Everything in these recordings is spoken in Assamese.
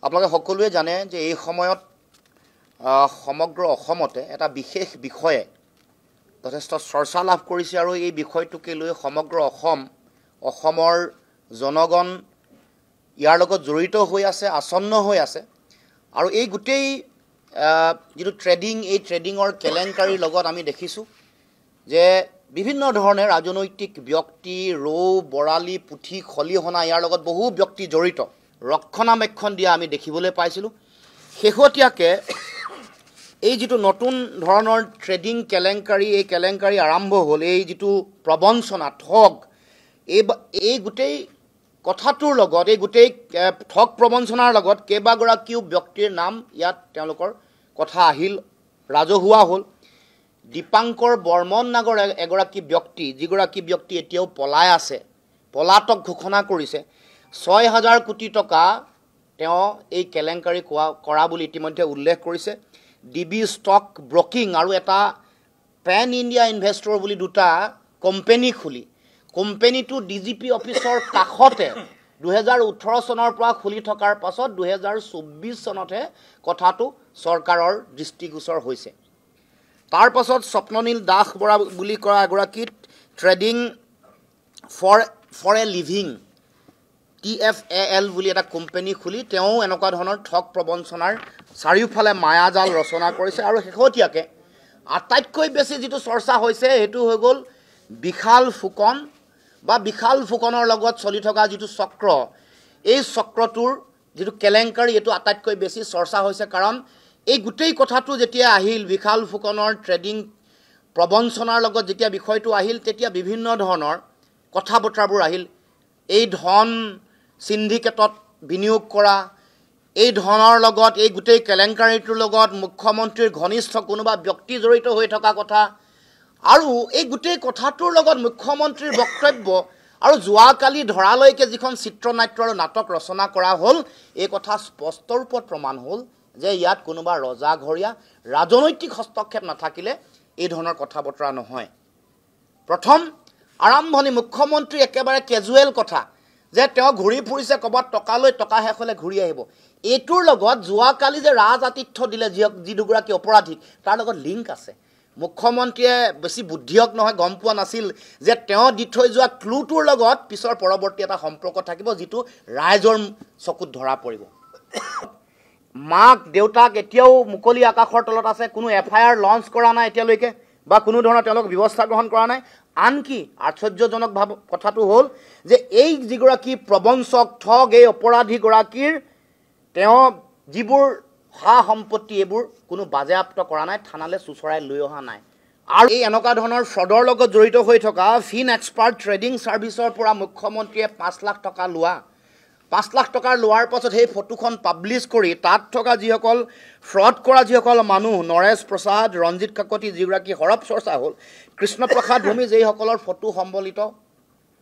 আপোনালোকে সকলোৱে জানে যে এই সময়ত সমগ্ৰ অসমতে এটা বিশেষ বিষয়ে যথেষ্ট চৰ্চা লাভ কৰিছে আৰু এই বিষয়টোকে লৈ সমগ্ৰ অসমৰ জনগণ ইয়াৰ লগত জড়িত হৈ আছে, আসন্ন হৈ আছে। আৰু এই গোটেই যিটো ট্ৰেডিং, এই ট্ৰেডিঙৰ কেলেংকাৰীৰ লগত আমি দেখিছোঁ যে বিভিন্ন ধৰণে ৰাজনৈতিক ব্যক্তি, ৰৌ, বৰালি, পুঠি, খলিহনা ইয়াৰ লগত বহু ব্যক্তি জড়িত ৰক্ষণাবেক্ষণ দিয়া আমি দেখিবলৈ পাইছিলোঁ। শেহতীয়াকৈ এই যিটো নতুন ধৰণৰ ট্ৰেডিং কেলেংকাৰী, এই কেলেংকাৰী আৰম্ভ হ'ল, এই যিটো প্ৰবঞ্চনা, ঠগ, এই গোটেই কথাটোৰ লগত, এই গোটেই ঠগ প্ৰবঞ্চনাৰ লগত কেইবাগৰাকীও ব্যক্তিৰ নাম ইয়াত তেওঁলোকৰ কথা আহিল, ৰাজহুৱা হ'ল। দীপাংকৰ বৰ্মন নাগৰ এগৰাকী ব্যক্তি, যিগৰাকী ব্যক্তি এতিয়াও পলাই আছে, পলাতক ঘোষণা কৰিছে। ৬,০০০ কোটি টকা তেওঁ এই কেলেংকাৰী কৰা বুলি ইতিমধ্যে উল্লেখ কৰিছে। DB ষ্টক ব্ৰকিং আৰু এটা পেন ইণ্ডিয়া ইনভেষ্টৰ বুলি দুটা কোম্পেনী খুলি, কোম্পেনীটো DGP অফিচৰ কাষতে 2018 চনৰ পৰা খুলি থকাৰ পাছত 2024 চনতহে কথাটো চৰকাৰৰ দৃষ্টিগোচৰ হৈছে। তাৰ পাছত স্বপ্ননীল দাস বৰা বুলি কৰা এগৰাকী trading for a living TFAL বুলি এটা কোম্পেনী খুলি তেওঁ এনেকুৱা ধৰণৰ ঠগ প্ৰবঞ্চনাৰ চাৰিওফালে মায়াজাল ৰচনা কৰিছে। আৰু শেহতীয়াকৈ আটাইতকৈ বেছি যিটো চৰ্চা হৈছে সেইটো হৈ গ'ল বিশাল ফুকন বা বিশাল ফুকনৰ লগত চলি থকা যিটো চক্ৰ, এই চক্ৰটোৰ যিটো কেলেংকাৰী, এইটো আটাইতকৈ বেছি চৰ্চা হৈছে। কাৰণ এই গোটেই কথাটো যেতিয়া আহিল, বিশাল ফুকনৰ ট্ৰেডিং প্ৰবঞ্চনাৰ লগত যেতিয়া বিষয়টো আহিল, তেতিয়া বিভিন্ন ধৰণৰ কথা বতৰাবোৰ আহিল। এই ধন সিন্ডিকেটত বিনিয়োগ কৰা, এই ধনৰ লগত, এই গোটেই কেলেংকাৰীটোৰ লগত মুখ্যমন্ত্ৰীৰ ঘনিষ্ঠ কোনোবা ব্যক্তি জড়িত হৈ থকা কথা, আৰু এই গোটেই কথাটোৰ লগত মুখ্যমন্ত্ৰীৰ বক্তব্য, আৰু যোৱাকালি ধৰালৈকে যিখন চিত্ৰনাট্য আৰু নাটক ৰচনা কৰা হ'ল, এই কথা স্পষ্ট ৰূপত প্ৰমাণ হ'ল যে ইয়াত কোনোবা ৰজাঘৰীয়া ৰাজনৈতিক হস্তক্ষেপ নাথাকিলে এই ধৰণৰ কথা বতৰা নহয়। প্ৰথম আৰম্ভণি মুখ্যমন্ত্ৰী একেবাৰে কেজুৱেল কথা যে তেওঁ ঘূৰি ফুৰিছে ক'ৰবাত টকা লৈ, টকা শেষ হ'লে ঘূৰি আহিব। এইটোৰ লগত যোৱাকালি যে ৰাজ আতিথ্য দিলে যি দুগৰাকী অপৰাধীক, তাৰ লগত লিংক আছে। মুখ্যমন্ত্ৰীয়ে বেছি বুদ্ধিয়ক নহয়, গম পোৱা নাছিল যে তেওঁ দি থৈ যোৱা ক্লুটোৰ লগত পিছৰ পৰৱৰ্তী এটা সম্পৰ্ক থাকিব, যিটো ৰাইজৰ চকুত ধৰা পৰিব। মাক দেউতাক এতিয়াও মুকলি আকাশৰ তলত আছে, কোনো FIR লঞ্চ কৰা নাই এতিয়ালৈকে বা কোনো ধৰণৰ তেওঁলোক ব্যৱস্থা গ্ৰহণ কৰা নাই। আনকি আশ্চৰ্যজনক কথাটো হ'ল যে এই যিগৰাকী প্ৰবঞ্চক, ঠগ, এই অপৰাধীগৰাকীৰ তেওঁ যিবোৰ সা সম্পত্তি এইবোৰ কোনো বাজেয়াপ্ত কৰা নাই, থানালৈ চোঁচৰাই লৈ অহা নাই। আৰু এই এনেকুৱা ধৰণৰ ফ্ৰডৰ লগত জড়িত হৈ থকা ফিন এক্সপাৰ্ট ট্ৰেডিং ছাৰ্ভিচৰ পৰা মুখ্যমন্ত্ৰীয়ে 5 লাখ টকা লোৱা, 5 লাখ টকাৰ লোৱাৰ পাছত সেই ফটোখন পাব্লিছ কৰি তাত থকা যিসকল ফ্ৰড কৰা যিসকল মানুহ, নৰেশ প্ৰসাদ, ৰঞ্জিত কাকতি, যিগৰাকী সৰব চৰ্চা হ'ল, কৃষ্ণপ্ৰসাদ ভূমিজ, এইসকলৰ ফটো সম্বলিত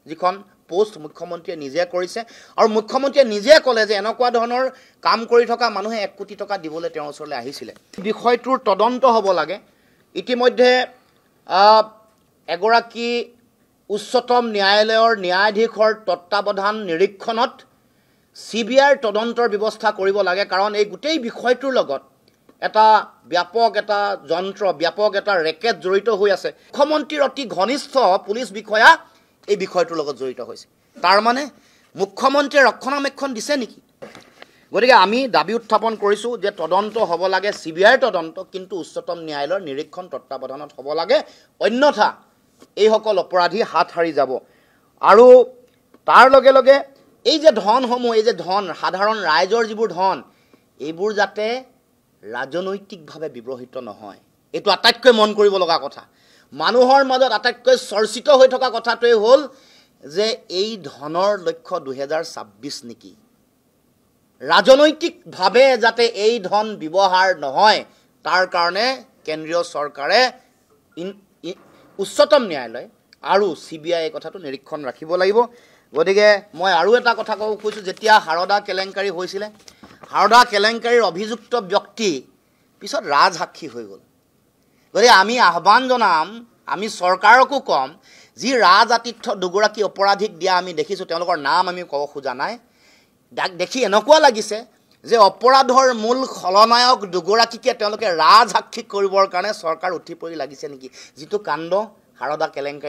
যিখন পোষ্ট মুখ্যমন্ত্ৰীয়ে নিজে কৰিছে। আৰু মুখ্যমন্ত্ৰীয়ে নিজে ক'লে যে এনেকুৱা ধৰণৰ কাম কৰি থকা মানুহে 1 কোটি টকা দিবলৈ তেওঁৰ ওচৰলৈ আহিছিলে। বিষয়টোৰ তদন্ত হ'ব লাগে। ইতিমধ্যে এগৰাকী উচ্চতম ন্যায়ালয়ৰ ন্যায়াধীশৰ তত্ত্বাৱধান নিৰীক্ষণত CBIৰ তদন্তৰ ব্যৱস্থা কৰিব লাগে। কাৰণ এই গোটেই বিষয়টোৰ লগত এটা ব্যাপক এটা যন্ত্ৰ, ব্যাপক এটা ৰেকেট জড়িত হৈ আছে। মুখ্যমন্ত্ৰীৰ অতি ঘনিষ্ঠ পুলিচ বিষয়া এই বিষয়টোৰ লগত জড়িত হৈছে। তাৰমানে মুখ্যমন্ত্ৰীয়ে ৰক্ষণাবেক্ষণ দিছে নেকি? গতিকে আমি দাবী উত্থাপন কৰিছোঁ যে তদন্ত হ'ব লাগে, CBIৰ তদন্ত, কিন্তু উচ্চতম ন্যায়ালয়ৰ নিৰীক্ষণ তত্ত্বাৱধানত হ'ব লাগে, অন্যথা এইসকল অপৰাধী হাত সাৰি যাব। আৰু তাৰ লগে লগে এই যে ধনসমূহ, এই যে ধন, সাধাৰণ ৰাইজৰ যিবোৰ ধন, এইবোৰ যাতে ৰাজনৈতিকভাৱে ব্যৱহৃত নহয়, এইটো আটাইতকৈ মন কৰিব লগা কথা। মানুহৰ মাজত আটাইতকৈ চৰ্চিত হৈ থকা কথাটোৱে হ'ল যে এই ধনৰ লক্ষ্য 2026 নেকি? ৰাজনৈতিকভাৱে যাতে এই ধন ব্যৱহাৰ নহয়, তাৰ কাৰণে কেন্দ্ৰীয় চৰকাৰে, উচ্চতম ন্যায়ালয় আৰু CBI এই কথাটো নিৰীক্ষণ ৰাখিব লাগিব। গতিকে মই আৰু এটা কথা ক'ব খুজিছোঁ, যেতিয়া সাৰদা কেলেংকাৰী হৈছিলে, সাৰদা কেলেংকাৰীৰ অভিযুক্ত ব্যক্তি পিছত ৰাজসাক্ষী হৈ গ'ল। গতিকে আমি আহ্বান জনাম, আমি চৰকাৰকো ক'ম, যি ৰাজ আতিথ্য দুগৰাকী অপৰাধীক দিয়া আমি দেখিছোঁ, তেওঁলোকৰ নাম আমি ক'ব খোজা নাই, দেখি এনেকুৱা লাগিছে যে অপৰাধৰ মূল খলনায়ক দুগৰাকীকে তেওঁলোকে ৰাজসাক্ষী কৰিবৰ কাৰণে চৰকাৰ উঠি পৰি লাগিছে নেকি, যিটো কাণ্ড সাৰদা কেলেংকাৰী